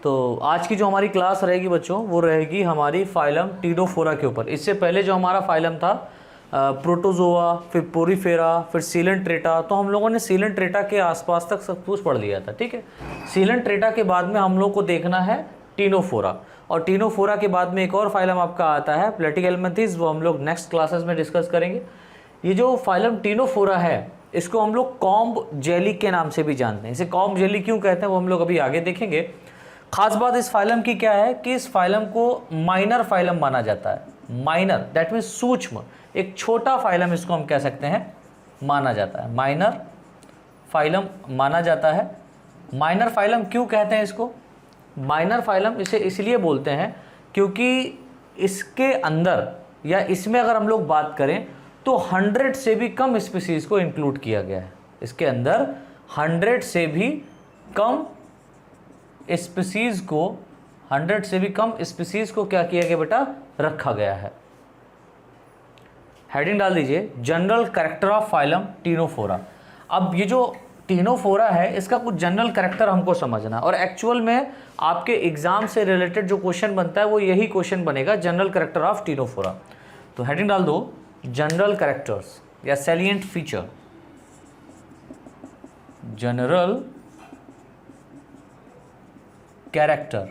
तो आज की जो हमारी क्लास रहेगी बच्चों वो रहेगी हमारी फाइलम टीडोफोरा के ऊपर। इससे पहले जो हमारा फाइलम था प्रोटोजोआ, फिर पोरीफेरा, फिर सीलेंट्रेटा, तो हम लोगों ने सीलेंट्रेटा के आसपास तक सब कुछ पढ़ लिया था। ठीक है, सीलेंट्रेटा के बाद में हम लोग को देखना है टीनोफोरा, और टीनोफोरा के बाद में एक और फाइलम आपका आता है प्लेटिकलमेंथिस, वो हम लोग नेक्स्ट क्लासेस में डिस्कस करेंगे। ये जो फाइलम टीनोफोरा है इसको हम लोग कॉम्ब जेली के नाम से भी जानते हैं। इसे कॉम्ब जेली क्यों कहते हैं वो हम लोग अभी आगे देखेंगे। खास बात इस फाइलम की क्या है कि इस फाइलम को माइनर फाइलम माना जाता है। माइनर दैट मीन्स सूक्ष्म, एक छोटा फाइलम इसको हम कह सकते हैं माना जाता है, माइनर फाइलम माना जाता है। माइनर फाइलम क्यों कहते हैं इसको? माइनर फाइलम इसे इसलिए बोलते हैं क्योंकि इसके अंदर या इसमें अगर हम लोग बात करें तो 100 से भी कम स्पीसीज को इंक्लूड किया गया है। इसके अंदर 100 से भी कम स्पीसीज को 100 से भी कम स्पीसीज को क्या किया गया बेटा? रखा गया है। हेडिंग डाल दीजिए general character of phylum Ctenophora. अब ये जो टीनोफोरा है इसका कुछ जनरल कैरेक्टर हमको समझना, और एक्चुअल में आपके एग्जाम से रिलेटेड जो क्वेश्चन बनता है वो यही क्वेश्चन बनेगा, जनरल कैरेक्टर ऑफ टीनोफोरा। तो हेडिंग डाल दो जनरल कैरेक्टर्स या salient feature. General character,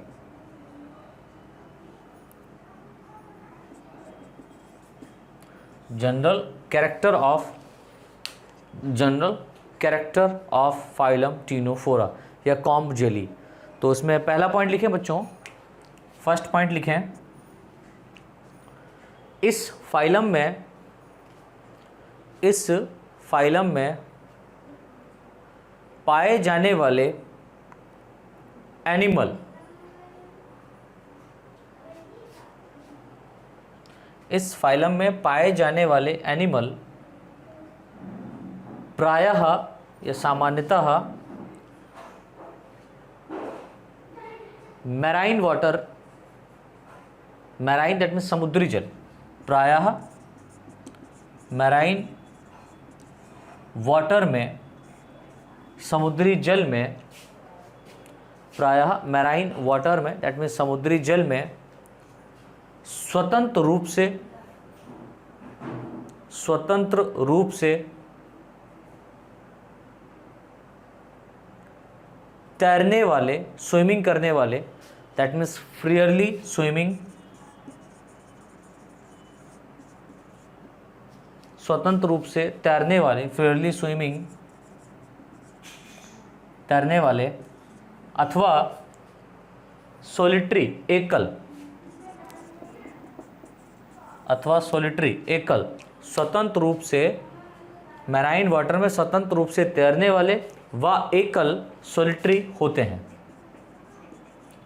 general character of phylum Ctenophora या कॉम्ब जेली। तो इसमें पहला पॉइंट लिखें बच्चों, फर्स्ट पॉइंट लिखें, इस फाइलम में पाए जाने वाले एनिमल, इस फाइलम में पाए जाने वाले एनिमल प्रायः या सामान्यतः marine water, marine that means समुद्री जल, प्रायः मैराइन वाटर में, समुद्री जल में, प्रायः मैराइन वाटर में दैट मीन्स समुद्री जल में स्वतंत्र रूप से तैरने वाले, स्विमिंग करने वाले, दैट मीन्स फ्रीयरली स्विमिंग, स्वतंत्र रूप से तैरने वाले, फ्रीयरली स्विमिंग तैरने वाले, अथवा सोलिटरी एकल, अथवा सोलिटरी एकल, स्वतंत्र रूप से मैराइन वाटर में स्वतंत्र रूप से तैरने वाले व एकल सोलिटरी होते हैं।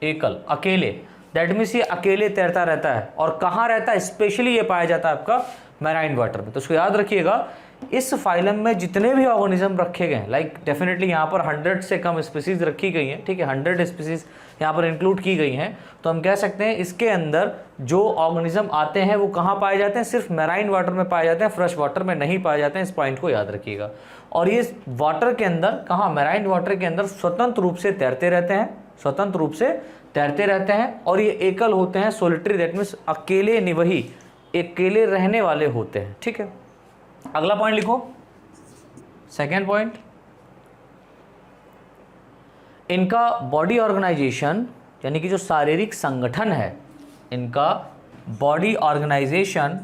एकल, अकेले, दैट मीन्स ये अकेले तैरता रहता है। और कहाँ रहता है? स्पेशली ये पाया जाता है आपका मैराइन वाटर में। तो उसको याद रखिएगा, इस फाइलम में जितने भी ऑर्गेनिज्म रखे गए हैं, लाइक डेफिनेटली यहाँ पर 100 से कम स्पीसीज रखी गई हैं, ठीक है, 100 स्पीसीज यहाँ पर इंक्लूड की गई हैं, तो हम कह सकते हैं इसके अंदर जो ऑर्गेनिज्म आते हैं वो कहाँ पाए जाते हैं? सिर्फ मैराइन वाटर में पाए जाते हैं, फ्रेश वाटर में नहीं पाए जाते हैं। इस पॉइंट को याद रखिएगा। और ये वाटर के अंदर, कहाँ? मैराइन वाटर के अंदर स्वतंत्र रूप से तैरते रहते हैं, स्वतंत्र रूप से तैरते रहते हैं, और ये एकल होते हैं, सोलिटरी दैट मीन्स अकेले निवही, अकेले रहने वाले होते हैं। ठीक है, अगला पॉइंट लिखो, सेकेंड पॉइंट, इनका बॉडी ऑर्गेनाइजेशन यानी कि जो शारीरिक संगठन है, इनका बॉडी ऑर्गेनाइजेशन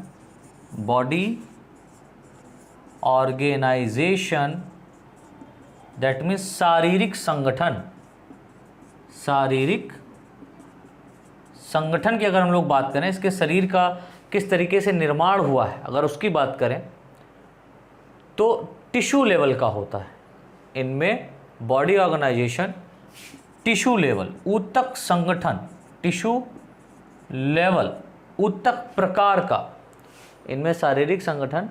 दैट मीन्स शारीरिक संगठन की अगर हम लोग बात करें, इसके शरीर का किस तरीके से निर्माण हुआ है अगर उसकी बात करें तो टिश्यू लेवल का होता है। इनमें बॉडी ऑर्गेनाइजेशन टिश्यू लेवल, ऊतक संगठन, टिश्यू लेवल, ऊतक प्रकार का, इनमें शारीरिक संगठन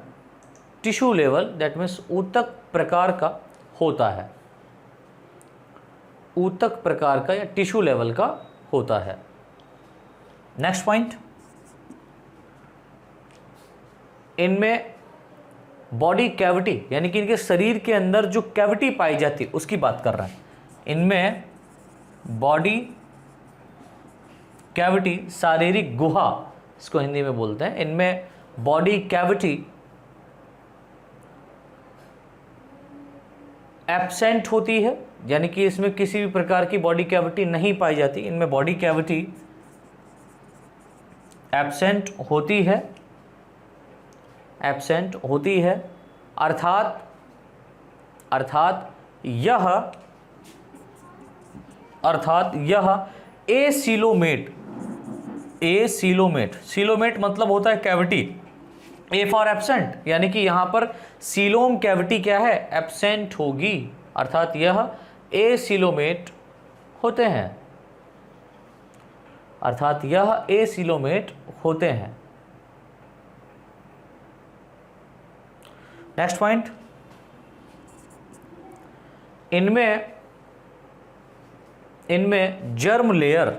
टिश्यू लेवल दैट मीन्स ऊतक प्रकार का होता है, ऊतक प्रकार का या टिश्यू लेवल का होता है। नेक्स्ट पॉइंट, इनमें बॉडी कैविटी यानी कि इनके शरीर के अंदर जो कैविटी पाई जाती है उसकी बात कर रहा है। इनमें बॉडी कैविटी, शारीरिक गुहा इसको हिंदी में बोलते हैं, इनमें बॉडी कैविटी एब्सेंट होती है, यानी कि इसमें किसी भी प्रकार की बॉडी कैविटी नहीं पाई जाती। इनमें बॉडी कैविटी एब्सेंट होती है, एब्सेंट होती है, अर्थात यह एसिलोमेट, सीलोमेट मतलब होता है कैविटी, ए फॉर एब्सेंट, यानी कि यहां पर सीलोम कैविटी क्या है, एब्सेंट होगी, अर्थात यह एसिलोमेट होते हैं, अर्थात यह एसिलोमेट होते हैं। नेक्स्ट पॉइंट, इनमें जर्म लेयर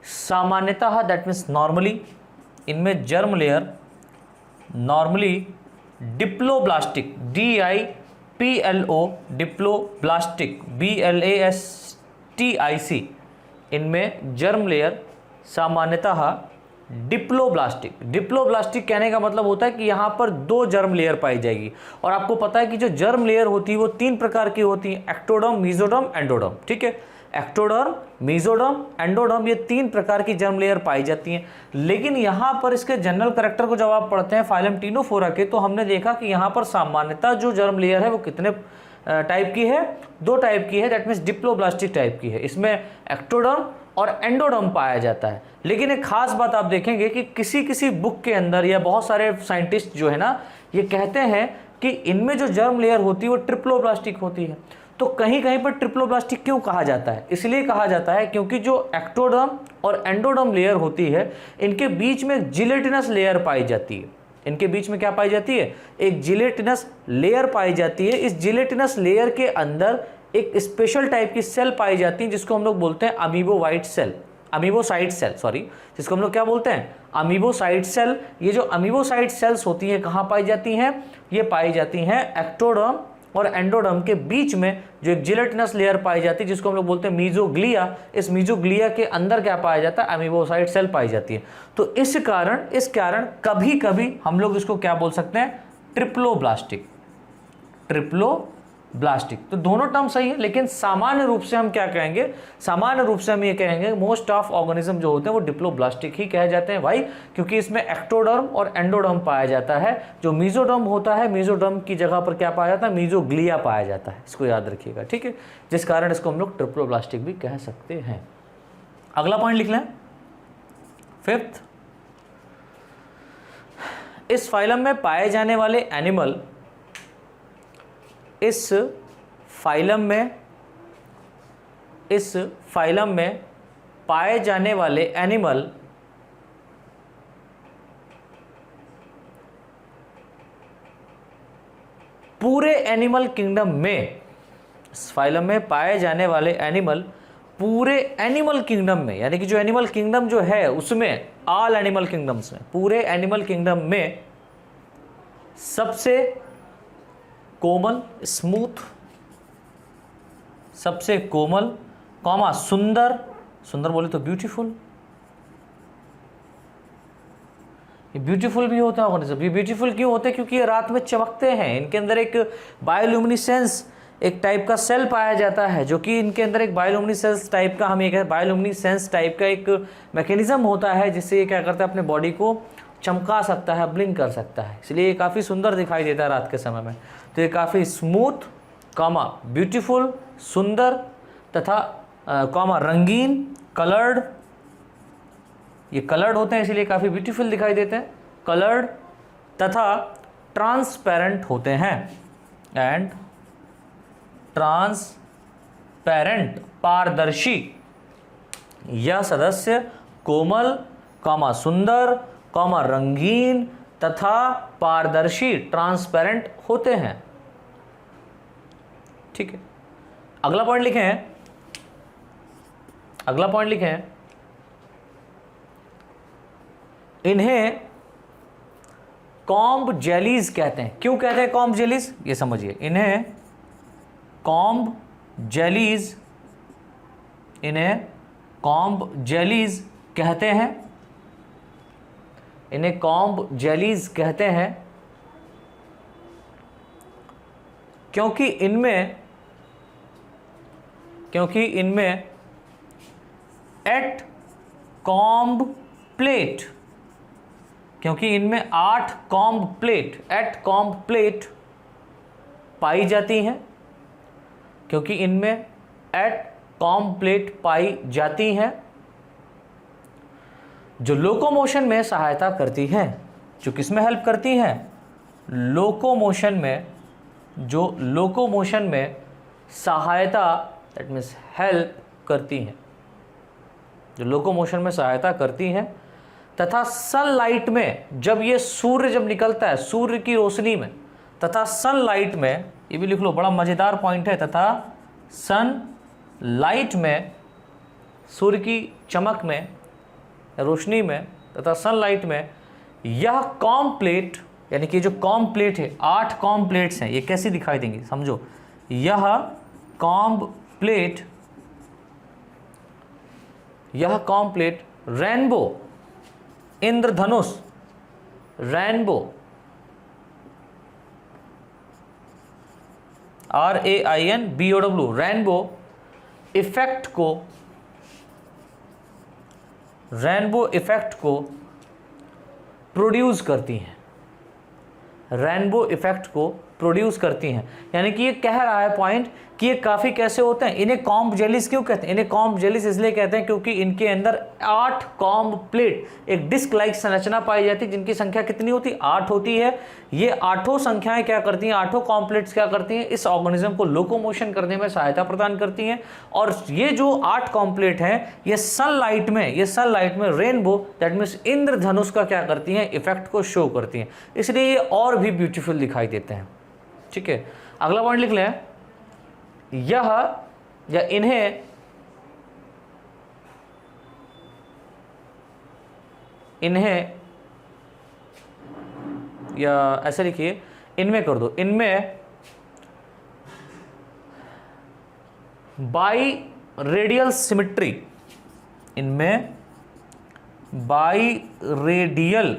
सामान्यतः, दैट मीन्स नॉर्मली, इनमें germ layer normally diploblastic, DIPLO diploblastic, BLASTIC, इनमें जर्म लेयर सामान्यतः डिप्लोब्लास्टिक कहने का मतलब होता है कि यहाँ पर 2 जर्म लेयर पाई जाएगी। और आपको पता है कि जो जर्म लेयर होती है वो 3 प्रकार की होती है, एक्टोडर्म, मेसोडर्म, एंडोडर्म। ठीक है, एक्टोडर्म, मेसोडर्म, एंडोडर्म, ये 3 प्रकार की जर्म लेयर पाई जाती हैं। लेकिन यहाँ पर इसके जनरल कैरेक्टर को जब आप पढ़ते हैं फाइलम टीनोफोरा के, तो हमने देखा कि यहाँ पर सामान्यतः जो जर्म लेयर है वो कितने टाइप की है, 2 टाइप की है, दैट मीन्स डिप्लोब्लास्टिक टाइप की है। इसमें एक्टोडर्म और एंडोडर्म पाया जाता है। लेकिन एक खास बात आप देखेंगे कि किसी बुक के अंदर या बहुत सारे साइंटिस्ट जो है ना, ये कहते हैं कि इनमें जो जर्म लेयर होती है वो ट्रिप्लोब्लास्टिक होती है। तो कहीं कहीं पर ट्रिप्लोब्लास्टिक क्यों कहा जाता है? इसलिए कहा जाता है क्योंकि जो एक्टोडर्म और एंडोडर्म लेयर होती है, इनके बीच में जिलेटिनस लेयर पाई जाती है। इनके बीच में क्या पाई जाती है? एक जिलेटिनस लेयर पाई जाती है। इस जिलेटिनस लेयर के अंदर एक स्पेशल टाइप की सेल पाई जाती है जिसको हम लोग बोलते हैं अमीबोसाइट सेल, जिसको हम लोग क्या बोलते हैं? Amoebocyte cell. ये जो अमीबोसाइट सेल्स होती हैं कहाँ पाई जाती हैं? ये पाई जाती हैं एक्टोडर्म और एंडोडर्म के बीच में जो एक जिलेटिनस लेयर पाई जाती है जिसको हम लोग बोलते हैं मीजोग्लिया। इस मीजोग्लिया के अंदर क्या पाया जाता है? अमीबोसाइट सेल पाई जाती है। तो इस कारण कभी कभी हम लोग इसको क्या बोल सकते हैं? ट्रिप्लोब्लास्टिक। तो दोनों टर्म सही है, लेकिन सामान्य रूप से हम क्या कहेंगे? सामान्य रूप से हम ये कहेंगे मोस्ट ऑफ ऑर्गेनिज्म जो होते हैं वो डिप्लोब्लास्टिक ही कहे जाते हैं। भाई क्योंकि इसमें एक्टोडर्म और एंडोडर्म पाया जाता है। जो मीजोडर्म होता है, मीजोडर्म की जगह पर क्या पाया जाता है? मीजोग्लिया पाया जाता है। इसको याद रखिएगा, ठीक है, जिस कारण इसको हम लोग ट्रिप्लोब्लास्टिक भी कह सकते हैं। अगला पॉइंट लिख लें, 5th, इस फाइलम में पाए जाने वाले एनिमल, इस फाइलम में पाए जाने वाले एनिमल पूरे एनिमल किंगडम में, इस फाइलम में पाए जाने वाले एनिमल पूरे एनिमल किंगडम में, यानी कि जो एनिमल किंगडम जो है उसमें, ऑल एनिमल किंगडम्स में, पूरे एनिमल किंगडम में सबसे कोमल, स्मूथ, सबसे कोमल, कॉमा सुंदर, सुंदर बोले तो ब्यूटीफुल, ये ब्यूटीफुल भी होता है। ये ब्यूटीफुल क्यों होते हैं? क्योंकि ये रात में चमकते हैं। इनके अंदर एक बायोल्यूमिनेसेंस एक टाइप का सेल पाया जाता है, जो कि इनके अंदर एक बायोल्यूमिनेसेंस टाइप का, हम ये कहते हैं बायोल्यूमिनेसेंस टाइप का एक मैकेनिज्म होता है जिससे ये क्या करता है? अपने बॉडी को चमका सकता है, ब्लिंक कर सकता है। इसलिए ये काफ़ी सुंदर दिखाई देता है रात के समय में। तो ये काफ़ी स्मूथ, कॉमा ब्यूटीफुल, सुंदर तथा कॉमा रंगीन, कलर्ड, ये कलर्ड होते हैं इसलिए काफ़ी ब्यूटीफुल दिखाई देते हैं, कलर्ड तथा ट्रांसपेरेंट होते हैं। एंड ट्रांसपेरेंट, पारदर्शी, यह सदस्य कोमल, कॉमा सुंदर, कॉमा रंगीन तथा पारदर्शी, ट्रांसपेरेंट होते हैं। ठीक है, अगला पॉइंट लिखें, कॉम्ब जेलीज कहते हैं। क्यों कहते हैं कॉम्ब जेलीज, ये समझिए। इन्हें कॉम्ब जेलीज, इन्हें कॉम्ब जेलीज कहते हैं, इन्हें कॉम्ब जेलीज कहते हैं क्योंकि इनमें एट कॉम्ब प्लेट, क्योंकि इनमें 8 comb plate, eight comb plate पाई जाती हैं, क्योंकि इनमें एट कॉम्ब प्लेट पाई जाती हैं जो लोकोमोशन में सहायता करती हैं। जो किसमें हेल्प करती हैं, लोकोमोशन में, जो लोकोमोशन में सहायता, दैट मीन्स हेल्प करती हैं, जो लोकोमोशन में सहायता करती हैं, तथा सनलाइट में, जब ये सूर्य जब निकलता है सूर्य की रोशनी में, तथा सनलाइट में, ये भी लिख लो बड़ा मज़ेदार पॉइंट है, तथा सनलाइट में, सूर्य की चमक में, रोशनी में, तथा सनलाइट में, यह कॉम्ब प्लेट, यानी कि जो कॉम्ब प्लेट है, 8 कॉम्ब प्लेट्स हैं, ये कैसी दिखाई देंगी समझो। यह कॉम्ब प्लेट, यह कॉम्ब प्लेट रेनबो, इंद्रधनुष, रेनबो, RAINBOW, रेनबो इफेक्ट को, रेनबो इफेक्ट को प्रोड्यूस करती हैं, रेनबो इफेक्ट को प्रोड्यूस करती हैं। यानी कि ये कह रहा है पॉइंट कि ये काफ़ी कैसे होते हैं। इन्हें कॉम्ब जेलीज क्यों कहते हैं, इन्हें कॉम्ब जेलीज इसलिए कहते हैं क्योंकि इनके अंदर 8 कॉम्ब प्लेट, एक डिस्क लाइक संरचना पाई जाती है, जिनकी संख्या कितनी होती है, 8 होती है। ये 8 संख्याएं क्या करती हैं, 8 कॉम्ब प्लेट्स क्या करती हैं, इस ऑर्गेनिज्म को लोकोमोशन करने में सहायता प्रदान करती हैं। और ये जो 8 कॉम्ब प्लेट हैं, ये सनलाइट में रेनबो, दैट मीन्स इंद्रधनुष का क्या करती हैं, इफेक्ट को शो करती हैं, इसलिए ये और भी ब्यूटीफुल दिखाई देते हैं। ठीक है, अगला पॉइंट लिख लें, यह या इन्हें या ऐसे लिखिए, इनमें कर दो, इनमें बाई रेडियल सिमिट्री, इनमें biradial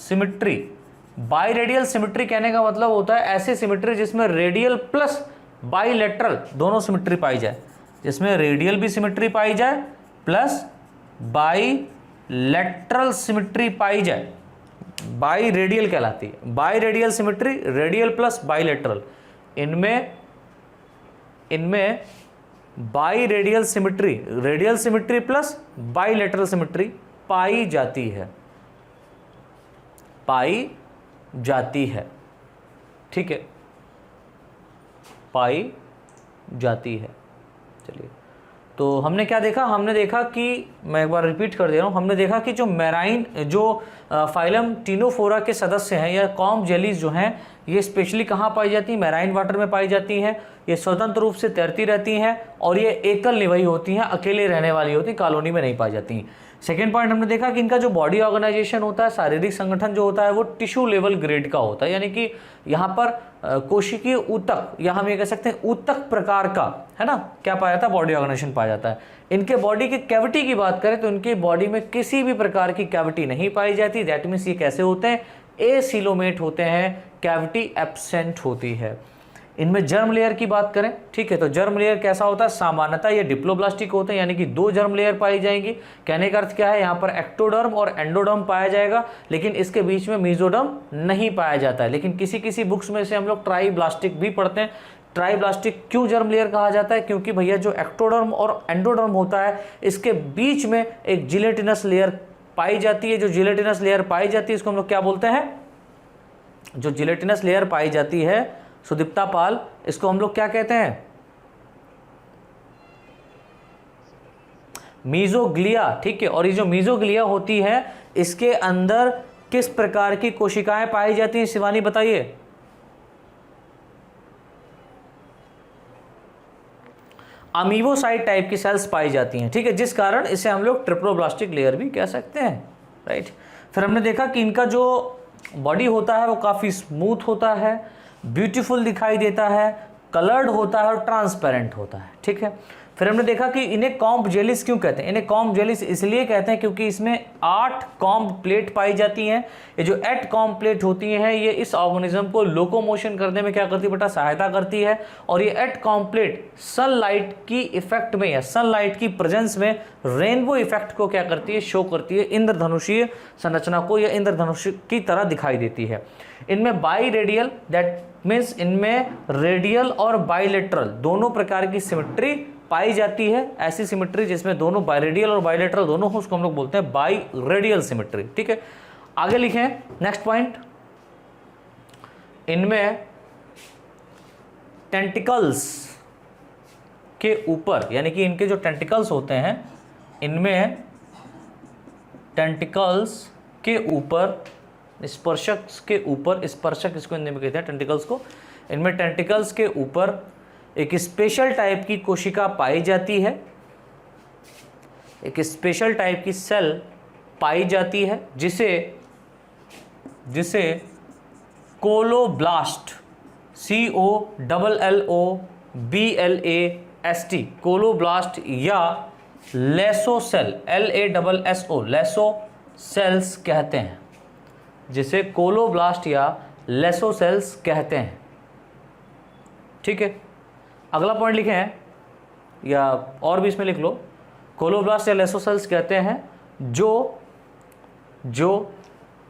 symmetry, by radial symmetry कहने का मतलब होता है ऐसी सिमिट्री जिसमें रेडियल प्लस बाईलेटरल दोनों सिमिट्री पाई जाए, जिसमें रेडियल भी सिमिट्री पाई जाए प्लस बाईलेटरल सिमिट्री पाई जाए, बाई रेडियल कहलाती है। Biradial symmetry, radial plus bilateral, इनमें biradial symmetry, radial symmetry plus bilateral symmetry पाई जाती है, पाई जाती है। ठीक है, पाई जाती है। चलिए, तो हमने क्या देखा, हमने देखा कि, मैं एक बार रिपीट कर दे रहा हूँ, हमने देखा कि जो मैराइन, जो फाइलम टीनोफोरा के सदस्य हैं या कॉम्ब जेलीज जो हैं, ये स्पेशली कहाँ पाई जाती हैं, मैराइन वाटर में पाई जाती हैं। ये स्वतंत्र रूप से तैरती रहती हैं और ये एकल निवाही होती हैं, अकेले रहने वाली होती हैं, कॉलोनी में नहीं पाई जाती हैं। सेकेंड पॉइंट हमने देखा कि इनका जो बॉडी ऑर्गेनाइजेशन होता है, शारीरिक संगठन जो होता है, वो टिश्यू लेवल ग्रेड का होता है, यानी कि यहाँ पर कोशिकीय ऊतक, या हम ये कह सकते हैं ऊतक प्रकार का, है ना, क्या पाया जाता है, बॉडी ऑर्गेनाइजेशन पाया जाता है। इनके बॉडी की कैविटी की बात करें तो इनके बॉडी में किसी भी प्रकार की कैविटी नहीं पाई जाती। दैट मीन्स ये कैसे होते हैं, एसिलोमेट होते हैं, कैविटी एब्सेंट होती है। इनमें जर्म लेयर की बात करें, ठीक है, तो जर्म लेयर कैसा होता है, सामान्यतः ये डिप्लोब्लास्टिक होते हैं, यानी कि 2 जर्म लेयर पाई जाएंगी। कहने का अर्थ क्या है, यहाँ पर एक्टोडर्म और एंडोडर्म पाया जाएगा, लेकिन इसके बीच में मीजोडर्म नहीं पाया जाता है। लेकिन किसी किसी बुक्स में से हम लोग ट्राइब्लास्टिक भी पढ़ते हैं। ट्राइब्लास्टिक क्यों जर्म लेयर कहा जाता है, क्योंकि भैया जो एक्टोडर्म और एंडोडर्म होता है, इसके बीच में एक जिलेटिनस लेयर पाई जाती है। जो जिलेटिनस लेयर पाई जाती है इसको हम लोग क्या बोलते हैं, जो जिलेटिनस लेयर पाई जाती है सुदीप्ता पाल, इसको हम लोग क्या कहते हैं, मीजोग्लिया। ठीक है, और ये जो मीजोग्लिया होती है, इसके अंदर किस प्रकार की कोशिकाएं पाई जाती हैं, शिवानी बताइए। अमीबोसाइट टाइप की सेल्स पाई जाती हैं। ठीक है, जिस कारण इसे हम लोग ट्रिप्लोब्लास्टिक लेयर भी कह सकते हैं। राइट, फिर हमने देखा कि इनका जो बॉडी होता है वो काफ़ी स्मूथ होता है, ब्यूटीफुल दिखाई देता है, कलर्ड होता है और ट्रांसपेरेंट होता है। ठीक है, फिर हमने देखा कि इन्हें कॉम्ब जेलिस क्यों कहते हैं। इन्हें कॉम्ब जेलिस इसलिए कहते हैं क्योंकि इसमें 8 कॉम्ब प्लेट पाई जाती हैं। ये जो 8 कॉम्ब प्लेट होती हैं ये इस ऑर्गेनिज्म को लोकोमोशन करने में क्या करती है बेटा, सहायता करती है। और ये 8 कॉम्ब प्लेट सनलाइट की इफेक्ट में या सनलाइट की प्रेजेंस में रेनबो इफेक्ट को क्या करती है, शो करती है, इंद्रधनुषीय संरचना को या इंद्रधनुष की तरह दिखाई देती है। इनमें बाई रेडियल, दैट मीन्स इनमें रेडियल और बाइलेटरल दोनों प्रकार की सिमेट्री पाई जाती है। ऐसी सिमेट्री जिसमें दोनों बाइरेडियल और बाइलेटरल दोनों हो उसको हम लोग बोलते हैं बाई रेडियल सिमेट्री। ठीक है, आगे लिखें नेक्स्ट पॉइंट। इनमें टेंटिकल्स के ऊपर, यानी कि इनके जो टेंटिकल्स होते हैं, इनमें टेंटिकल्स के ऊपर, स्पर्शक के ऊपर, स्पर्शक इसको हिंदी में कहते हैं टेंटिकल्स को, इनमें टेंटिकल्स के ऊपर एक स्पेशल टाइप की कोशिका पाई जाती है, एक स्पेशल टाइप की सेल पाई जाती है जिसे कोलोब्लास्ट, COLLOBLAST, कोलोब्लास्ट या लेसोसेल, LASSO, लेसो सेल्स कहते हैं, जिसे कोलोब्लास्ट या लेसोसेल्स कहते हैं। ठीक है, अगला पॉइंट लिखे हैं या और भी इसमें लिख लो। कोलोब्लास्ट या लेसोसेल्स कहते हैं जो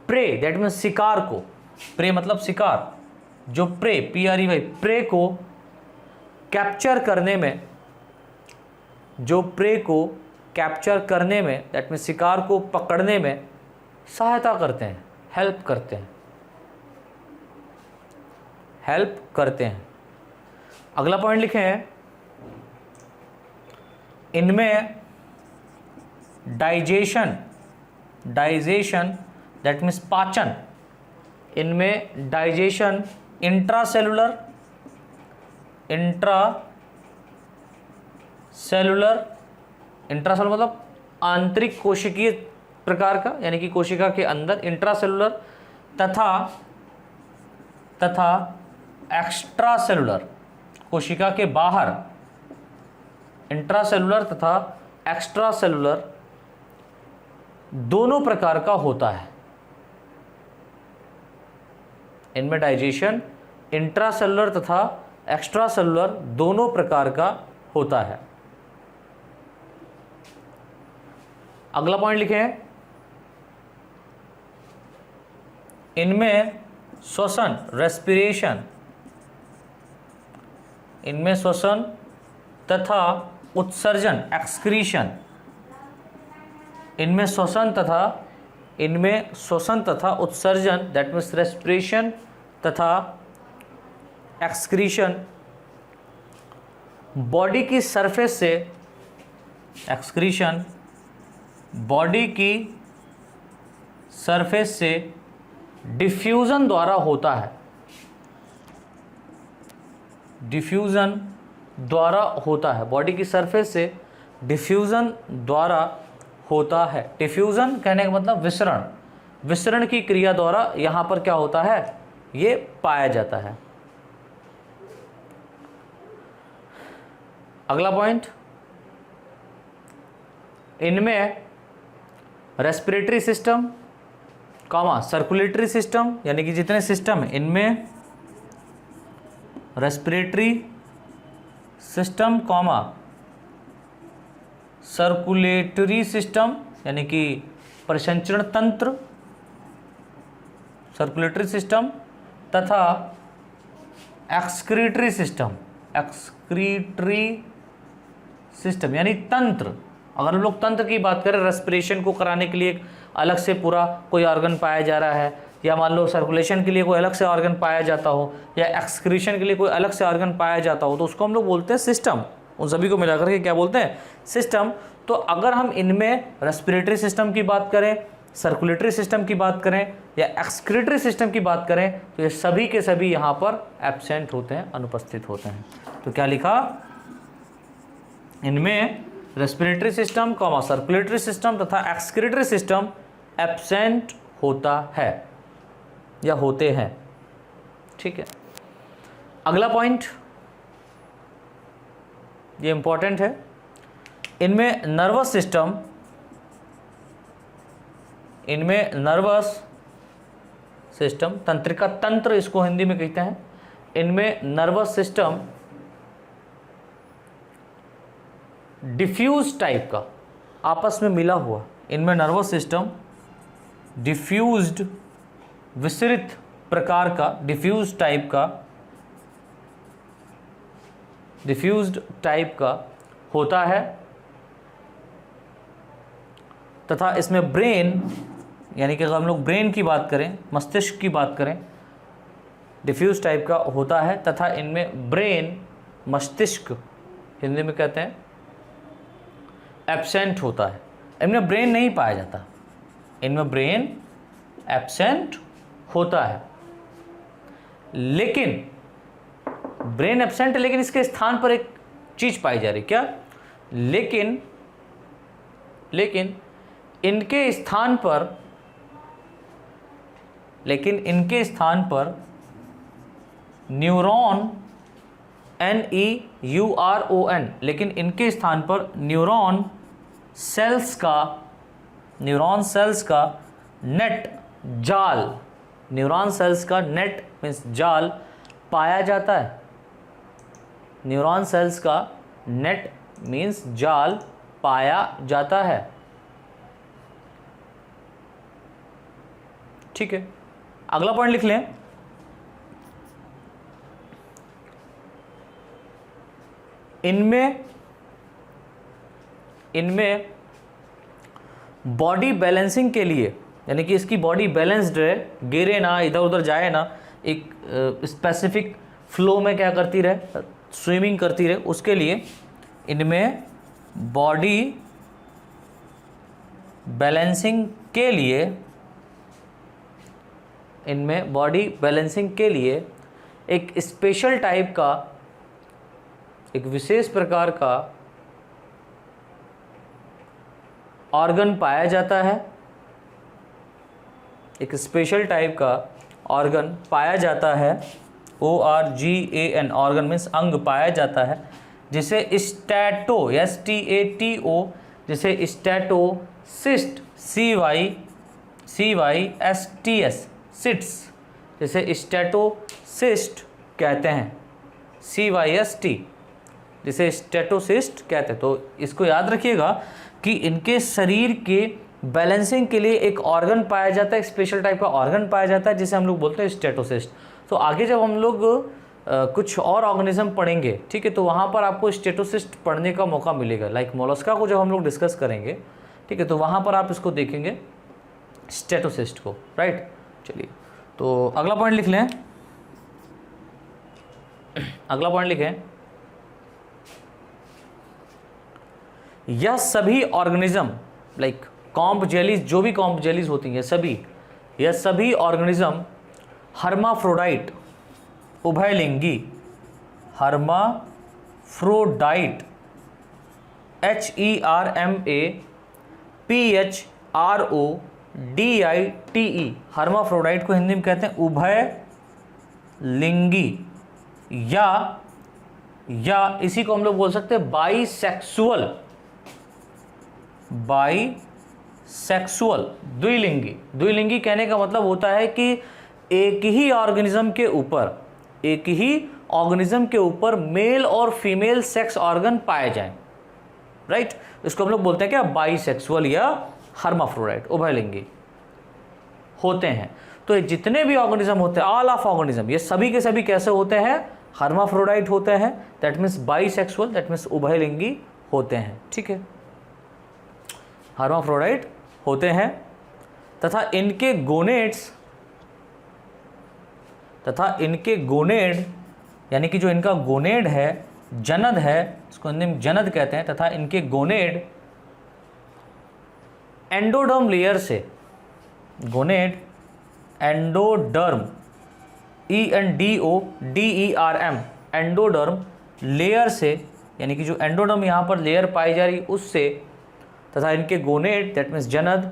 प्रे, दैट मीन्स शिकार को, प्रे मतलब शिकार, जो प्रे PREY प्रे को कैप्चर करने में, जो प्रे को कैप्चर करने में, दैट मीन्स शिकार को पकड़ने में सहायता करते हैं, हेल्प करते हैं, हेल्प करते हैं। अगला पॉइंट लिखे हैं, इनमें डाइजेशन दैट मीन्स पाचन, इनमें डाइजेशन इंट्रासेलुलर मतलब आंतरिक कोशिकीय प्रकार का, यानी कि कोशिका के अंदर, इंट्रासेलुलर तथा एक्स्ट्रासेलुलर, कोशिका के बाहर, इंट्रासेलुलर तथा एक्स्ट्रासेलुलर दोनों प्रकार का होता है। इनमें डाइजेशन इंट्रासेलुलर तथा एक्स्ट्रासेलुलर दोनों प्रकार का होता है। अगला पॉइंट लिखें, इनमें श्वसन, रेस्पिरेशन, इनमें श्वसन तथा उत्सर्जन, एक्सक्रीशन, इनमें श्वसन तथा उत्सर्जन, दैट मीन्स रेस्पिरेशन तथा एक्सक्रीशन बॉडी की सरफेस से, एक्सक्रीशन बॉडी की सरफेस से डिफ्यूजन द्वारा होता है, डिफ्यूजन द्वारा होता है, बॉडी की सरफेस से डिफ्यूजन द्वारा होता है। डिफ्यूजन कहने का मतलब विसरण, विसरण की क्रिया द्वारा यहाँ पर क्या होता है, ये पाया जाता है। अगला पॉइंट, इनमें respiratory system comma circulatory system, यानी कि जितने सिस्टम हैं इनमें respiratory system comma circulatory system, यानी कि परिसंचरण तंत्र, सर्कुलेटरी सिस्टम तथा एक्सक्रीटरी सिस्टम, एक्सक्रीटरी सिस्टम यानी तंत्र। अगर हम लोग तंत्र की बात करें, रेस्पिरेशन को कराने के लिए एक अलग से पूरा कोई ऑर्गन पाया जा रहा है, या मान लो सर्कुलेशन के लिए कोई अलग से ऑर्गन पाया जाता हो, या एक्सक्रीशन के लिए कोई अलग से ऑर्गन पाया जाता हो, तो उसको हम लोग बोलते हैं सिस्टम। उन सभी को मिलाकर के क्या बोलते हैं, सिस्टम। तो अगर हम इनमें रेस्पिरेटरी सिस्टम की बात करें, सर्कुलेटरी सिस्टम की बात करें या एक्सक्रीटरी सिस्टम की बात करें, तो ये सभी के सभी यहाँ पर एब्सेंट होते हैं, अनुपस्थित होते हैं। तो क्या लिखा, इनमें respiratory system comma circulatory system तथा एक्सक्रीटरी सिस्टम एब्सेंट होता है या होते हैं। ठीक है, अगला पॉइंट, ये इंपॉर्टेंट है, इनमें नर्वस सिस्टम, तंत्रिका, तंत्र इसको हिंदी में कहते हैं, इनमें नर्वस सिस्टम डिफ्यूज टाइप का, आपस में मिला हुआ, इनमें नर्वस सिस्टम डिफ्यूज्ड, विसरित प्रकार का, डिफ्यूज्ड टाइप का होता है, तथा इसमें ब्रेन, यानी कि अगर हम लोग ब्रेन की बात करें, मस्तिष्क की बात करें, डिफ्यूज टाइप का होता है, तथा इनमें ब्रेन, मस्तिष्क हिंदी में कहते हैं एब्सेंट होता है। इनमें ब्रेन नहीं पाया जाता, इनमें ब्रेन एब्सेंट होता है, लेकिन ब्रेन एब्सेंट है, लेकिन इसके स्थान पर एक चीज पाई जा रही, क्या? लेकिन इनके स्थान पर न्यूरॉन, NEURON, लेकिन इनके स्थान पर न्यूरॉन सेल्स का नेट मीन्स जाल पाया जाता है। न्यूरॉन सेल्स का नेट मीन्स जाल पाया जाता है। ठीक है, अगला पॉइंट लिख लें, इनमें बॉडी बैलेंसिंग के लिए, यानी कि इसकी बॉडी बैलेंस्ड रहे, गिरे ना, इधर उधर जाए ना, एक स्पेसिफिक फ्लो में क्या करती रहे, स्विमिंग करती रहे, उसके लिए इनमें बॉडी बैलेंसिंग के लिए एक स्पेशल टाइप का, एक विशेष प्रकार का ऑर्गन पाया जाता है, एक स्पेशल टाइप का ऑर्गन पाया जाता है, ORGAN, ऑर्गन मीन्स अंग पाया जाता है, जिसे स्टैटो, STATO, जिसे स्टैटोसिस्ट, CYSTS, सिट्स, जिसे स्टैटोसिस्ट कहते हैं, CYST, जिसे स्टैटोसिस्ट कहते हैं। तो इसको याद रखिएगा कि इनके शरीर के बैलेंसिंग के लिए एक ऑर्गन पाया जाता है, स्पेशल टाइप का ऑर्गन पाया जाता है, जिसे हम लोग बोलते हैं स्टैटोसिस्ट। तो आगे जब हम लोग कुछ और ऑर्गेनिज्म पढ़ेंगे, ठीक है, तो वहाँ पर आपको स्टैटोसिस्ट पढ़ने का मौका मिलेगा। लाइक मोलस्का को जब हम लोग डिस्कस करेंगे, ठीक है, तो वहाँ पर आप इसको देखेंगे स्टैटोसिस्ट को, राइट। चलिए, तो अगला पॉइंट लिख लें, अगला पॉइंट लिखें, यह सभी ऑर्गेनिज्म, लाइक कॉम्ब जेलीज, जो भी कॉम्ब जेलीज होती हैं, यह सभी ऑर्गेनिज्म हर्माफ्रोडाइट, उभयलिंगी, हर्माफ्रोडाइट, HERMAPHRODITE, हर्माफ्रोडाइट को हिंदी में कहते हैं उभयलिंगी, या इसी को हम लोग बोल सकते हैं बाइसेक्सुअल, द्विलिंगी कहने का मतलब होता है कि एक ही ऑर्गेनिज्म के ऊपर मेल और फीमेल सेक्स ऑर्गन पाए जाएं, राइट। इसको हम लोग बोलते हैं क्या, बाइसेक्सुअल या हर्माफ्रोडाइट, उभयलिंगी होते हैं। तो ये जितने भी ऑर्गेनिज्म होते हैं, ऑल ऑफ ऑर्गेनिज्म, ये सभी के सभी कैसे होते हैं, हर्माफ्रोडाइट होते हैं, that means bisexual, that means उभयलिंगी होते हैं। ठीक है, हर्माफ्रोडाइट होते हैं, तथा इनके गोनेड, यानी कि जो इनका गोनेड है, जनद है, इसको हिंदी में जनद कहते हैं, तथा इनके गोनेड एंडोडर्म लेयर से, gonad endoderm, ENDODERM, endoderm layer से, यानी कि जो एंडोडर्म यहाँ पर लेयर पाई जा रही उससे, तथा इनके गोनेड दैट मीन्स जनद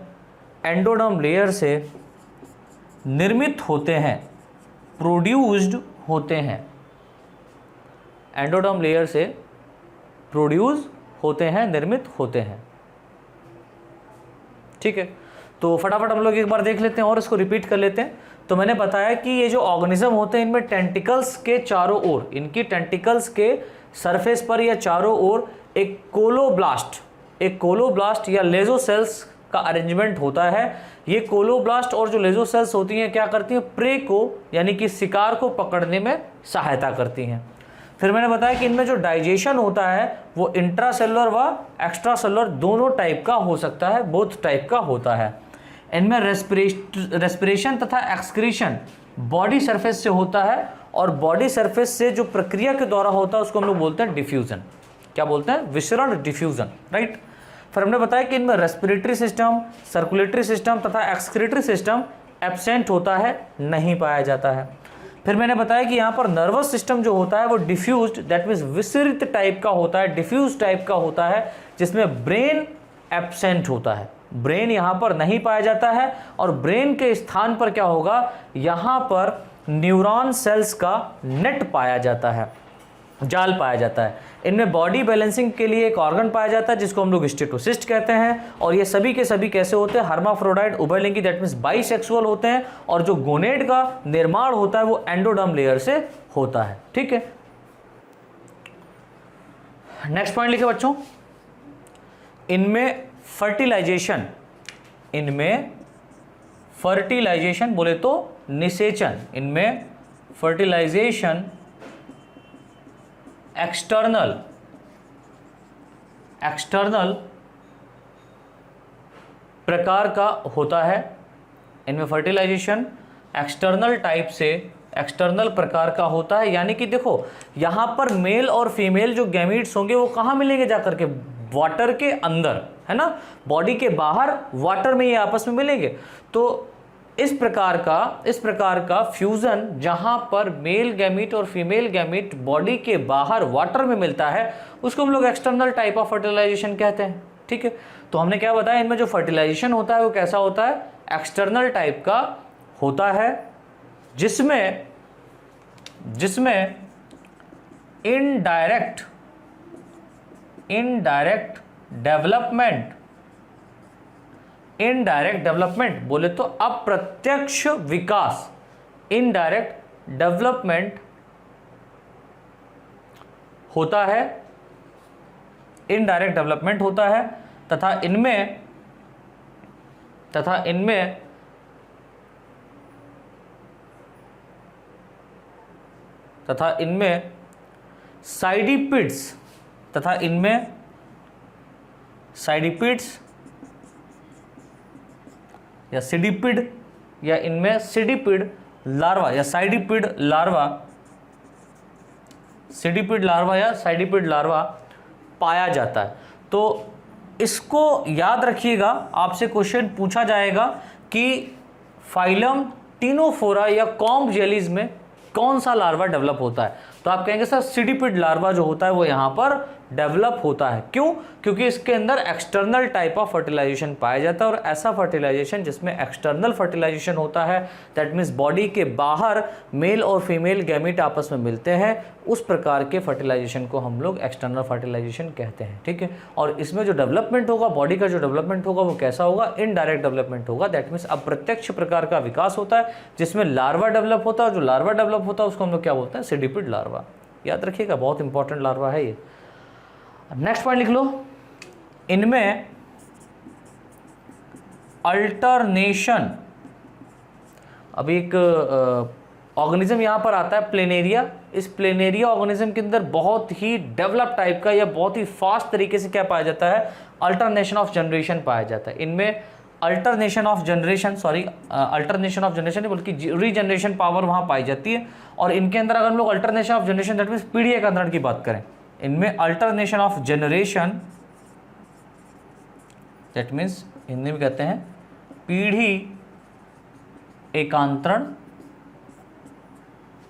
एंडोडर्म लेयर से निर्मित होते हैं, प्रोड्यूस्ड होते हैं, एंडोडर्म लेयर से प्रोड्यूस होते हैं, निर्मित होते हैं। ठीक है, तो फटाफट हम लोग एक बार देख लेते हैं और इसको रिपीट कर लेते हैं। तो मैंने बताया कि ये जो ऑर्गेनिज्म होते हैं इनमें टेंटिकल्स के चारों ओर, इनकी टेंटिकल्स के सरफेस पर या चारों ओर एक कोलोब्लास्ट या लेजोसेल्स का अरेंजमेंट होता है। ये कोलोब्लास्ट और जो लेजोसेल्स होती हैं क्या करती हैं, प्रे को यानी कि शिकार को पकड़ने में सहायता करती हैं। फिर मैंने बताया कि इनमें जो डाइजेशन होता है वो इंट्रासेलुलर व एक्स्ट्रासेलुलर दोनों टाइप का हो सकता है, बोथ टाइप का होता है। इनमें रेस्पिरेशन तथा एक्सक्रीशन बॉडी सरफेस से होता है और बॉडी सरफेस से जो प्रक्रिया के द्वारा होता है उसको हम लोग बोलते हैं डिफ्यूजन। क्या बोलते हैं, विसरण, डिफ्यूजन, राइट। फिर हमने बताया कि इनमें रेस्पिरेटरी सिस्टम, सर्कुलेटरी सिस्टम तथा एक्सक्रीटरी सिस्टम एब्सेंट होता है, नहीं पाया जाता है। फिर मैंने बताया कि यहाँ पर नर्वस सिस्टम जो होता है वो डिफ्यूज्ड, दैट मीन्स विसरित टाइप का होता है, डिफ्यूज टाइप का होता है, जिसमें ब्रेन एब्सेंट होता है, ब्रेन यहाँ पर नहीं पाया जाता है। और ब्रेन के स्थान पर क्या होगा, यहाँ पर न्यूरॉन सेल्स का नेट पाया जाता है, जाल पाया जाता है। इनमें बॉडी बैलेंसिंग के लिए एक ऑर्गन पाया जाता है जिसको हम लोग स्टेटोसिस्ट कहते हैं। और ये सभी के सभी कैसे होते हैं, हर्माफ्रोडाइट, उभयलिंगी, दैट मीन्स बाइसेक्सुअल होते हैं। और जो गोनेड का निर्माण होता है वो एंडोडर्म लेयर से होता है। ठीक है, नेक्स्ट पॉइंट लिखे बच्चों, इनमें फर्टिलाइजेशन बोले तो निषेचन, इनमें फर्टिलाइजेशन एक्सटर्नल प्रकार का होता है। इनमें फर्टिलाइजेशन एक्सटर्नल टाइप से, एक्सटर्नल प्रकार का होता है। यानी कि देखो यहाँ पर मेल और फीमेल जो गैमीट्स होंगे वो कहाँ मिलेंगे, जाकर के वाटर के अंदर, है ना, बॉडी के बाहर वाटर में ये आपस में मिलेंगे। तो इस प्रकार का फ्यूजन जहां पर मेल गैमीट और फीमेल गैमीट बॉडी के बाहर वाटर में मिलता है उसको हम लोग एक्सटर्नल टाइप ऑफ फर्टिलाइजेशन कहते हैं। ठीक है, तो हमने क्या बताया, इनमें जो फर्टिलाइजेशन होता है वो कैसा होता है, एक्सटर्नल टाइप का होता है, जिसमें इनडायरेक्ट डेवलपमेंट बोले तो अप्रत्यक्ष विकास, इनडायरेक्ट डेवलपमेंट होता है, इनडायरेक्ट डेवलपमेंट होता है। तथा इनमें साइडिपिड्स या सिडिपिड या इनमें सिडिपिड लार्वा या साइडिपिड लार्वा पाया जाता है। तो इसको याद रखिएगा, आपसे क्वेश्चन पूछा जाएगा कि फाइलम टिनोफोरा या कॉम्ब जेलीज में कौन सा लार्वा डेवलप होता है, तो आप कहेंगे सर सिडिपिड लार्वा जो होता है वो यहाँ पर डेवलप होता है। क्यों? क्योंकि इसके अंदर एक्सटर्नल टाइप ऑफ फर्टिलाइजेशन पाया जाता है और ऐसा फर्टिलाइजेशन जिसमें एक्सटर्नल फर्टिलाइजेशन होता है, दैट मीन्स बॉडी के बाहर मेल और फीमेल गैमीट आपस में मिलते हैं, उस प्रकार के फर्टिलाइजेशन को हम लोग एक्सटर्नल फर्टिलाइजेशन कहते हैं। ठीक है, और इसमें जो डेवलपमेंट होगा, बॉडी का जो डेवलपमेंट होगा वो कैसा होगा, इनडायरेक्ट डेवलपमेंट होगा, दैट मीन्स अप्रत्यक्ष प्रकार का विकास होता है जिसमें लार्वा डेवलप होता है। जो लार्वा डेवलप होता है उसको हम लोग क्या बोलते हैं, सिडिपिड लार्वा। याद रखिएगा, बहुत इंपॉर्टेंट लार्वा है ये। नेक्स्ट पॉइंट लिख लो, इनमें अल्टरनेशन, अभी एक ऑर्गेनिज्म यहां पर आता है प्लेनेरिया। इस प्लेनेरिया ऑर्गेनिज्म के अंदर बहुत ही डेवलप टाइप का या बहुत ही फास्ट तरीके से क्या पाया जाता है, अल्टरनेशन ऑफ जनरेशन पाया जाता है। इनमें अल्टरनेशन ऑफ जनरेशन नहीं बल्कि रीजनरेशन पावर वहां पाई जाती है। और इनके अंदर अगर हम लोग alternation of generation that means पीढ़ी एकांतरण की बात करें, इनमें alternation of generation that means Hindi में कहते हैं पीढ़ी एकांतरण,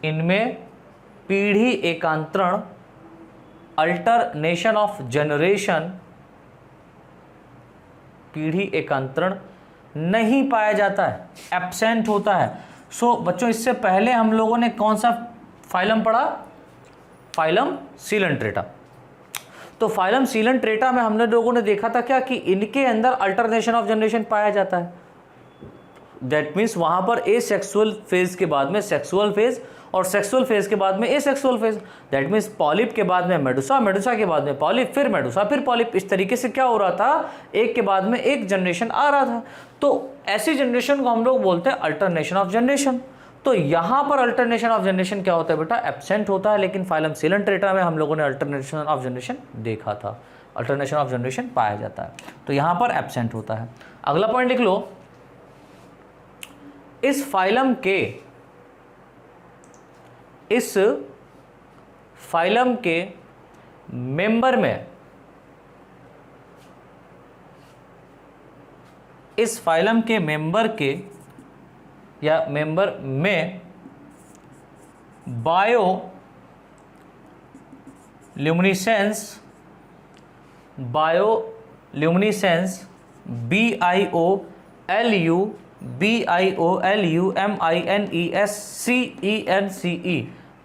इनमें पीढ़ी एकांतरण, अल्टरनेशन ऑफ जनरेशन, पीढ़ी एकांतरण नहीं पाया जाता है, एब्सेंट होता है। सो बच्चों इससे पहले हम लोगों ने कौन सा फाइलम पढ़ा? Phylum Coelenterata. तो फाइलम सीलेंट्रेटा में हमने लोगों ने देखा था क्या कि इनके अंदर अल्टरनेशन ऑफ जनरेशन पाया जाता है। दैट मीन्स वहां पर एसेक्सुअल फेज के बाद में सेक्सुअल फेज और सेक्सुअल फेज के बाद में asexual phase. That means polyp के बाद में मेडुसा, मेडुसा के बाद में पॉलिप, फिर मेडुसा, फिर पॉलिप। इस तरीके से क्या हो रहा था, एक के बाद में एक जनरेशन आ रहा था। तो ऐसी जनरेशन को हम लोग बोलते हैं अल्टरनेशन ऑफ जनरेशन। तो यहां पर अल्टरनेशन ऑफ जनरेशन क्या होता है बेटा? एब्सेंट होता है। लेकिन फाइलम सीलेंट्रेटा में हम लोगों ने अल्टरनेशन ऑफ जनरेशन देखा था, अल्टरनेशन ऑफ जनरेशन पाया जाता है। तो यहां पर एब्सेंट होता है। अगला पॉइंट लिख लो, इस फाइलम के मेंबर में, इस फाइलम के मेंबर के या मेंबर में बायोल्यूमिनेसेंस BIOLUMINESCENCE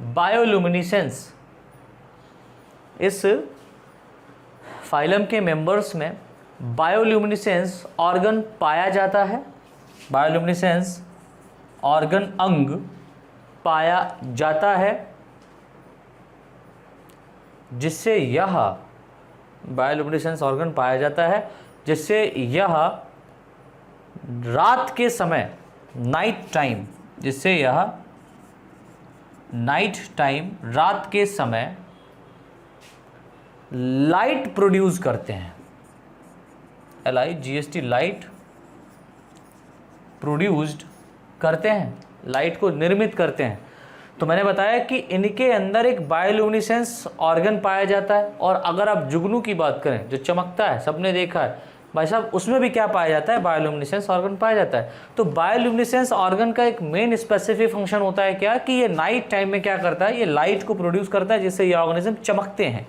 बायोल्यूमिनेसेंस, इस फाइलम के मेंबर्स में बायोल्यूमिनेसेंस ऑर्गन पाया जाता है, बायोल्यूमिनेसेंस ऑर्गन अंग पाया जाता है, जिससे यह बायोल्यूमिनेसेंस ऑर्गन पाया जाता है जिससे यह रात के समय, नाइट टाइम, जिससे यह नाइट टाइम, रात के समय लाइट प्रोड्यूस करते हैं। LIGHT, लाइट प्रोड्यूस्ड करते हैं, लाइट को निर्मित करते हैं। तो मैंने बताया कि इनके अंदर एक बायोल्यूमिनेसेंस ऑर्गन पाया जाता है। और अगर आप जुगनू की बात करें जो चमकता है, सबने देखा है भाई साहब, उसमें भी क्या पाया जाता है? बायोल्यूमिनेसेंस ऑर्गन पाया जाता है। तो बायोल्यूमिनेसेंस ऑर्गन का एक मेन स्पेसिफिक फंक्शन होता है क्या कि ये नाइट टाइम में क्या करता है, ये लाइट को प्रोड्यूस करता है जिससे ये ऑर्गेनिज्म चमकते हैं।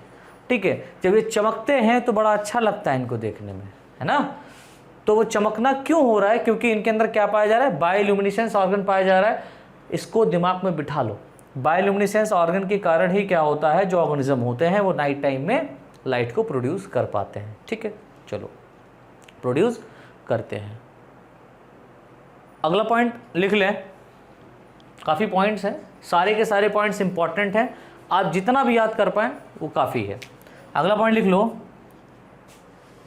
ठीक है, जब ये चमकते हैं तो बड़ा अच्छा लगता है इनको देखने में, है ना। तो वो चमकना क्यों हो रहा है? क्योंकि इनके अंदर क्या पाया जा रहा है? बायोल्यूमिनेसेंस ऑर्गन पाया जा रहा है। इसको दिमाग में बिठा लो, बायोल्यूमिनेसेंस ऑर्गन के कारण ही क्या होता है, जो ऑर्गेनिज्म होते हैं वो नाइट टाइम में लाइट को प्रोड्यूस कर पाते हैं। ठीक है, चलो प्रोड्यूस करते हैं। अगला पॉइंट लिख लें, काफ़ी पॉइंट्स हैं, सारे के सारे पॉइंट्स इंपॉर्टेंट हैं, आप जितना भी याद कर पाएँ वो काफ़ी है। अगला पॉइंट लिख लो,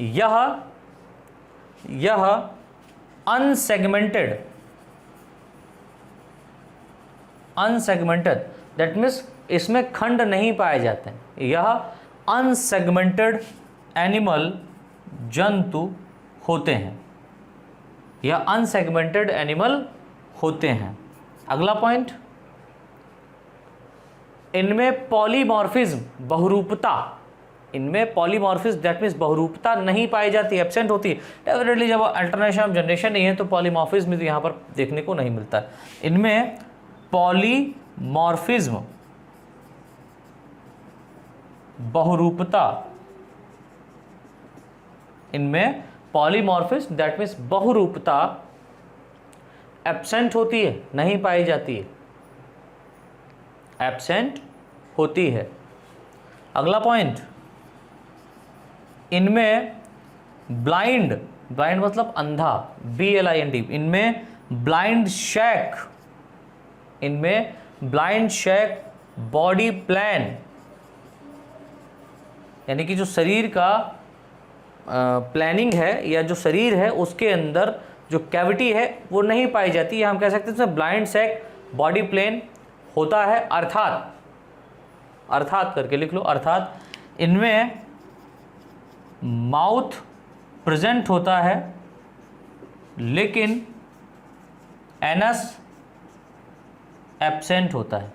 यह अनसेगमेंटेड, दैट मीन्स इसमें खंड नहीं पाए जाते हैं। यह अनसेगमेंटेड एनिमल, जंतु होते हैं, यह अनसेगमेंटेड एनिमल होते हैं। अगला पॉइंट, इनमें पॉलीमॉर्फिज्म, बहुरूपता, इनमें पॉलीमॉर्फिज्म दैट मीन्स बहुरूपता नहीं पाई जाती, एब्सेंट होती है। डेफिनेटली जब अल्टरनेशन ऑफ जनरेशन नहीं है तो पॉलीमॉर्फिज्म तो यहाँ पर देखने को नहीं मिलता है। इनमें पॉलीमॉर्फिज्म, बहुरूपता, इनमें पॉलीमॉर्फिज्म दैट मीन्स बहुरूपता एब्सेंट होती है, नहीं पाई जाती है, एब्सेंट होती है। अगला पॉइंट, इनमें ब्लाइंड, ब्लाइंड मतलब अंधा, BLIND, इनमें ब्लाइंड शैक, इनमें ब्लाइंड शैक बॉडी प्लान, यानी कि जो शरीर का प्लानिंग है या जो शरीर है उसके अंदर जो कैविटी है वो नहीं पाई जाती है। हम कह सकते हैं ब्लाइंड शैक बॉडी प्लान होता है। अर्थात, अर्थात करके लिख लो, अर्थात इनमें माउथ प्रेजेंट होता है लेकिन एनस एब्सेंट होता है,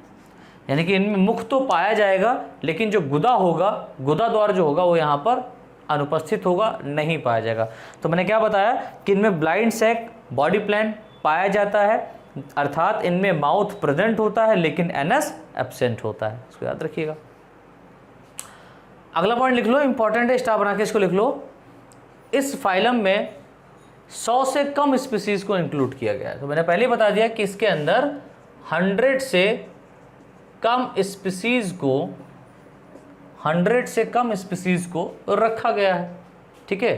यानी कि इनमें मुख तो पाया जाएगा लेकिन जो गुदा होगा, गुदा द्वार जो होगा वो यहाँ पर अनुपस्थित होगा, नहीं पाया जाएगा। तो मैंने क्या बताया कि इनमें ब्लाइंड सैक बॉडी प्लान पाया जाता है, अर्थात इनमें माउथ प्रेजेंट होता है लेकिन एनस एब्सेंट होता है, इसको याद रखिएगा। अगला पॉइंट लिख लो, इंपॉर्टेंट है, स्टार बना के इसको लिख लो। इस फाइलम में 100 से कम स्पीसीज को इंक्लूड किया गया है। तो मैंने पहले बता दिया कि इसके अंदर 100 से कम स्पीसीज को रखा गया है। ठीक है,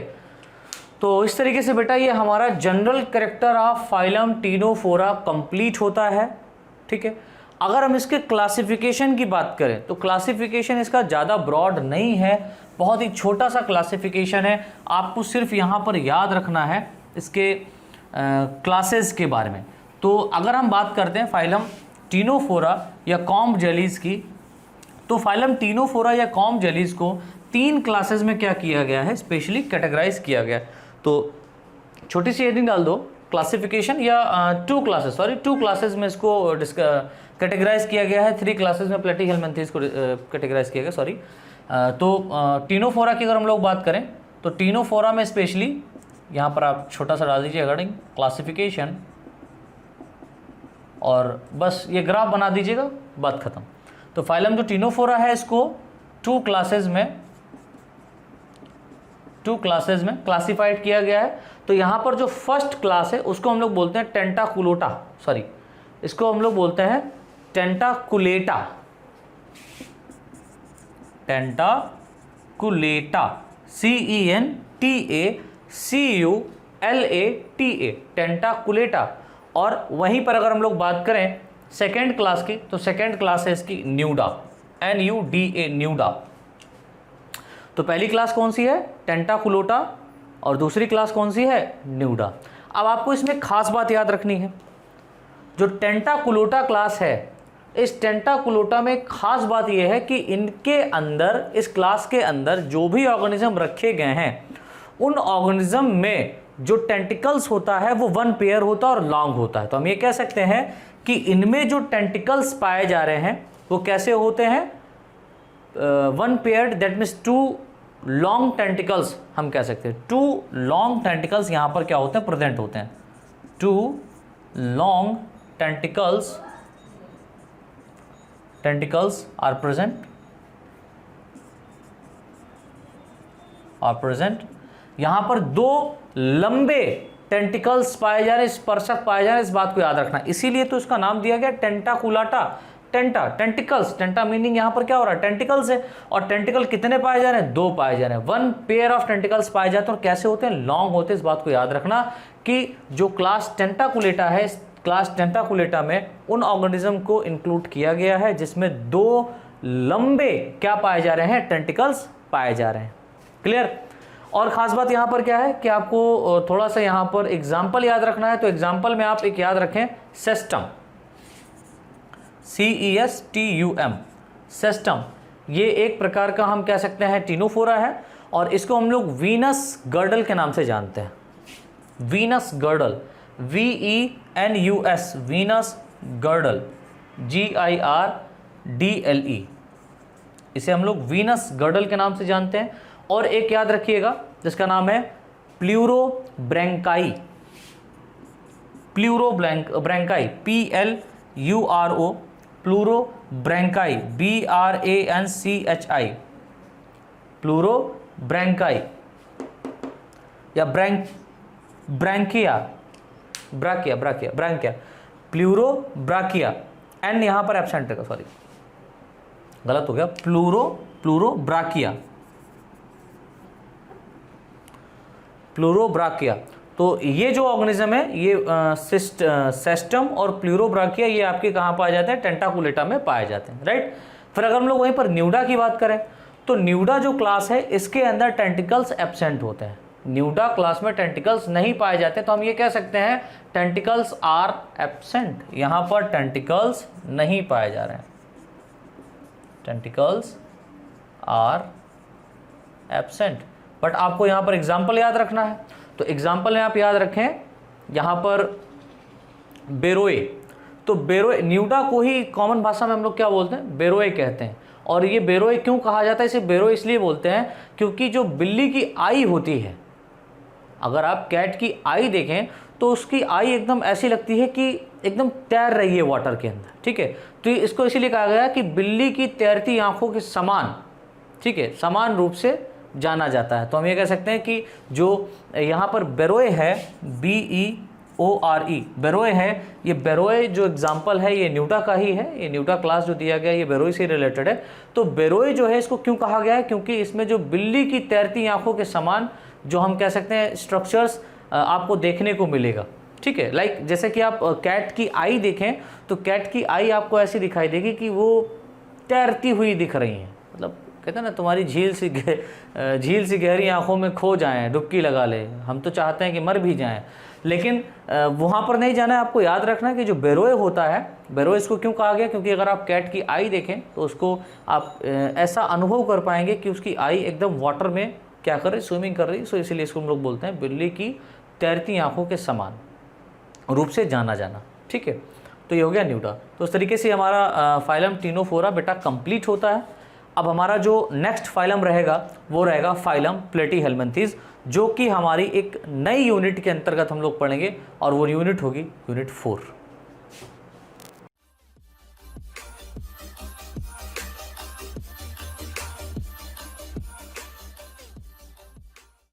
तो इस तरीके से बेटा ये हमारा general character of phylum Ctenophora complete होता है। ठीक है, अगर हम इसके क्लासिफिकेशन की बात करें तो क्लासिफिकेशन इसका ज़्यादा ब्रॉड नहीं है, बहुत ही छोटा सा क्लासिफिकेशन है। आपको सिर्फ यहाँ पर याद रखना है इसके क्लासेस के बारे में। तो अगर हम बात करते हैं फाइलम टीनोफोरा या कॉम्ब जेलीज की, तो फाइलम टीनोफोरा या कॉम्ब जेलीज को 3 क्लासेस में क्या किया गया है, स्पेशली कैटेगराइज किया गया है। तो छोटी सी हेडिंग डाल दो, क्लासिफिकेशन या 2 क्लासेस में इसको कैटेगराइज किया गया है। 3 क्लासेस में प्लेटीहेलमिन्थेस को कैटेगराइज किया गया, तो टीनोफोरा की अगर हम लोग बात करें तो टीनोफोरा में स्पेशली यहाँ पर आप छोटा सा डाल दीजिए हेडिंग क्लासिफिकेशन, और बस ये ग्राफ बना दीजिएगा, बात खत्म। तो फाइलम जो टीनोफोरा है इसको 2 क्लासेस में क्लासिफाइड किया गया है। तो यहाँ पर जो फर्स्ट क्लास है उसको हम लोग बोलते हैं इसको हम लोग बोलते हैं टेंटाकुलेटा, CENTACULATA, टेंटाकुलेटा। और वहीं पर अगर हम लोग बात करें सेकेंड क्लास की, तो सेकेंड क्लास है इसकी न्यूडा, NUDA, न्यूडा। तो पहली क्लास कौन सी है, टेंटाकुलोटा, और दूसरी क्लास कौन सी है, न्यूडा। अब आपको इसमें खास बात याद रखनी है, जो टेंटाकुलोटा क्लास है, इस टेंटाकुलोटा में खास बात यह है कि इनके अंदर, इस क्लास के अंदर जो भी ऑर्गेनिज्म रखे गए हैं, उन ऑर्गेनिज्म में जो टेंटिकल्स होता है वो 1 पेयर होता है और लॉन्ग होता है। तो हम ये कह सकते हैं कि इनमें जो टेंटिकल्स पाए जा रहे हैं वो कैसे होते हैं, 1 paired, that means 2 long tentacles हम कह सकते हैं। 2 लॉन्ग टेंटिकल्स यहाँ पर क्या होते हैं, प्रेजेंट होते हैं। 2 लॉन्ग टेंटिकल्स आर प्रेजेंट। यहाँ पर 2 लंबे टेंटिकल्स पाए जा रहे हैं, स्पर्शक पाए जा रहे हैं, इस बात को याद रखना। इसीलिए तो इसका नाम दिया गया टेंटाकुलाटा। टेंटिकल्स, टेंटा मीनिंग यहाँ पर क्या हो रहा है, टेंटिकल्स है, और टेंटिकल कितने पाए जा रहे हैं, 2 पाए जा रहे हैं। 1 पेयर ऑफ टेंटिकल्स पाए जाते हैं, और कैसे होते हैं, लॉन्ग होते हैं। इस बात को याद रखना कि जो क्लास टेंटाकुलेटा है, इस क्लास टेंटाकुलेटा में उन ऑर्गेनिज्म को इंक्लूड किया गया है जिसमें 2 लंबे क्या पाए जा रहे हैं, टेंटिकल्स पाए जा रहे हैं। क्लियर। और ख़ास बात यहाँ पर क्या है कि आपको थोड़ा सा यहाँ पर एग्जाम्पल याद रखना है। तो एग्जाम्पल में आप एक याद रखें, सेस्टम, CESTUM, सेस्टम, ये एक प्रकार का हम कह सकते हैं टीनोफोरा है, और इसको हम लोग वीनस गर्डल के नाम से जानते हैं। Venus girdle, VENUS, Venus girdle, GIRDLE, इसे हम लोग वीनस गर्डल के नाम से जानते हैं। और एक याद रखिएगा जिसका नाम है प्लूरोब्रैंकाई, प्लूरोब्रैंकाई, PLURO, प्लूरोब्रैंकाई, BRANCHI, प्लूरोब्रैंकाई, या ब्रैंकिया, ब्रैंकिया, प्लूरोब्राकिया, एन यहाँ पर एब्सेंट है, सॉरी गलत हो गया, प्लूरोब्राकिया, प्लूरोब्राकिया। तो ये जो ऑर्गेनिज्म है, ये सेस्टम और प्लूरोब्राकिया, ये आपके कहाँ पाए जाते हैं, टेंटाकुलेटा में पाए जाते हैं, राइट। फिर अगर हम लोग वहीं पर न्यूडा की बात करें, तो न्यूडा जो क्लास है इसके अंदर टेंटिकल्स एब्सेंट होते हैं। न्यूडा क्लास में टेंटिकल्स नहीं पाए जाते, तो हम ये कह सकते हैं टेंटिकल्स आर एब्सेंट, यहाँ पर टेंटिकल्स नहीं पाए जा रहे हैं, टेंटिकल्स आर एब्सेंट। बट आपको यहाँ पर एग्जाम्पल याद रखना है, तो एग्जाम्पल में आप याद रखें यहाँ पर बेरोए। तो बेरोए, न्यूडा को ही कॉमन भाषा में हम लोग क्या बोलते हैं, बेरोए कहते हैं। और ये बेरोए क्यों कहा जाता है, इसे बेरोए इसलिए बोलते हैं क्योंकि जो बिल्ली की आई होती है, अगर आप कैट की आई देखें तो उसकी आई एकदम ऐसी लगती है कि एकदम तैर रही है वाटर के अंदर, ठीक है। तो इसको इसीलिए कहा गया कि बिल्ली की तैरती आंखों के समान, ठीक है, समान रूप से जाना जाता है। तो हम ये कह सकते हैं कि जो यहाँ पर बेरोए है, BEORE, बेरोए है, ये बेरोए जो एग्जाम्पल है ये न्यूटा का ही है, ये न्यूटा क्लास जो दिया गया है ये बेरोए से रिलेटेड है। तो बेरोए जो है इसको क्यों कहा गया है, क्योंकि इसमें जो बिल्ली की तैरती आंखों के समान जो हम कह सकते हैं स्ट्रक्चर्स आपको देखने को मिलेगा। ठीक है, लाइक जैसे कि आप कैट की आई देखें तो कैट की आई आपको ऐसी दिखाई देगी कि वो तैरती हुई दिख रही हैं, मतलब कहते हैं ना तुम्हारी झील सी गहरी आंखों में खो जाएं, डुबकी लगा ले। हम तो चाहते हैं कि मर भी जाएं, लेकिन वहाँ पर नहीं जाना है। आपको याद रखना है कि जो बेरोए होता है, बेरोए इसको क्यों कहा गया, क्योंकि अगर आप कैट की आई देखें तो उसको आप ऐसा अनुभव कर पाएंगे कि उसकी आई एकदम वाटर में क्या कर रही, स्विमिंग कर रही। सो इसीलिए इसको हम लोग बोलते हैं बिल्ली की तैरती आंखों के समान रूप से जाना जाना। ठीक है, तो ये हो गया न्यूटा। तो इस तरीके से हमारा फाइलम टीनोफोरा बेटा कंप्लीट होता है। अब हमारा जो नेक्स्ट फाइलम रहेगा वो रहेगा फाइलम प्लेटीहेल्मिन्थीज, जो कि हमारी एक नई यूनिट के अंतर्गत हम लोग पढ़ेंगे और वो यूनिट होगी यूनिट 4।